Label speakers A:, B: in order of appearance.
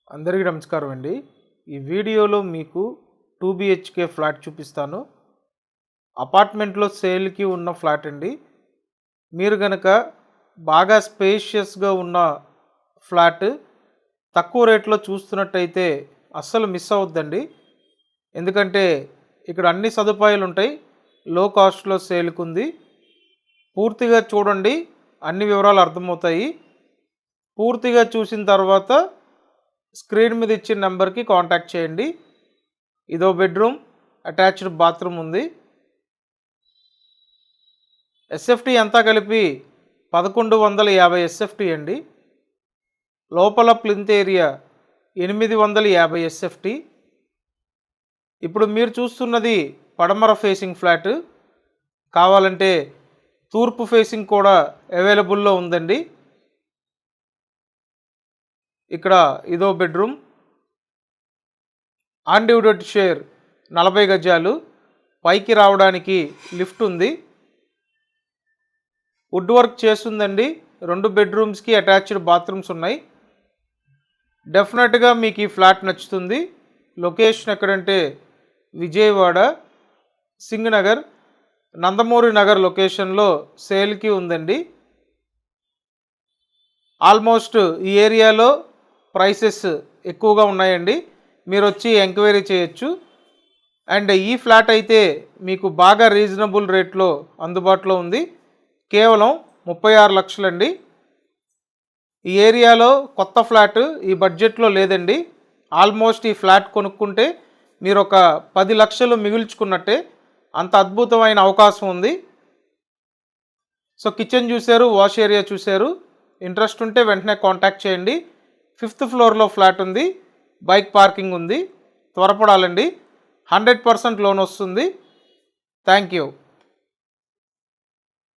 A: అందరికీ నమస్కారం అండి. ఈ వీడియోలో మీకు 2 BHK ఫ్లాట్ చూపిస్తాను. అపార్ట్మెంట్లో సేల్‌కి ఉన్న ఫ్లాట్ అండి. మీరు గనక బాగా స్పేషియస్‌గా ఉన్న ఫ్లాట్ తక్కువ రేట్‌లో చూస్తున్నట్టయితే అస్సలు మిస్ అవ్వద్దండి. ఎందుకంటే ఇక్కడ అన్ని సదుపాయాలు ఉంటాయి. లో కాస్ట్‌లో సేల్‌కుంది. పూర్తిగా చూడండి, అన్ని వివరాలు అర్థమవుతాయి. పూర్తిగా చూసిన తర్వాత స్క్రీన్ మీద ఇచ్చిన నెంబర్కి కాంటాక్ట్ చేయండి. ఇదో బెడ్రూమ్, అటాచ్డ్ బాత్రూమ్ ఉంది. ఎస్ఎఫ్టీ అంతా కలిపి 1150 ఎస్ఎఫ్టీ అండి. లోపల ప్లింత్ ఏరియా 850 ఎస్ఎఫ్టీ. ఇప్పుడు మీరు చూస్తున్నది పడమర ఫేసింగ్ ఫ్లాట్. కావాలంటే తూర్పు ఫేసింగ్ కూడా అవైలబుల్లో ఉందండి. ఇక్కడ ఇదో బెడ్రూమ్, అన్డివైడెడ్ షేర్ 40 గజాలు. పైకి రావడానికి లిఫ్ట్ ఉంది. వుడ్ వర్క్ చేస్తుందండి. 2 బెడ్రూమ్స్కి అటాచ్డ్ బాత్రూమ్స్ ఉన్నాయి. డెఫినెట్గా మీకు ఈ ఫ్లాట్ నచ్చుతుంది. లొకేషన్ ఎక్కడంటే విజయవాడ సింగనగర్ నందమూరి నగర్ లొకేషన్లో సేల్కి ఉందండి. ఆల్మోస్ట్ ఈ ఏరియాలో ప్రైసెస్ ఎక్కువగా ఉన్నాయండి. మీరు వచ్చి ఎంక్వైరీ చేయొచ్చు. అండ్ ఈ ఫ్లాట్ అయితే మీకు బాగా రీజనబుల్ రేట్లో అందుబాటులో ఉంది. కేవలం 36 లక్షలండి. ఈ ఏరియాలో కొత్త ఫ్లాట్ ఈ బడ్జెట్లో లేదండి. ఆల్మోస్ట్ ఈ ఫ్లాట్ కొనుక్కుంటే మీరు ఒక 10 లక్షలు మిగుల్చుకున్నట్టే. అంత అద్భుతమైన అవకాశం ఉంది. సో కిచెన్ చూశారు, వాష్ ఏరియా చూశారు. ఇంట్రెస్ట్ ఉంటే వెంటనే కాంటాక్ట్ చేయండి. 5th ఫ్లోర్లో ఫ్లాట్ ఉంది. బైక్ పార్కింగ్ ఉంది. త్వరపడాలండి. 100% లోన్ వస్తుంది. Thank you.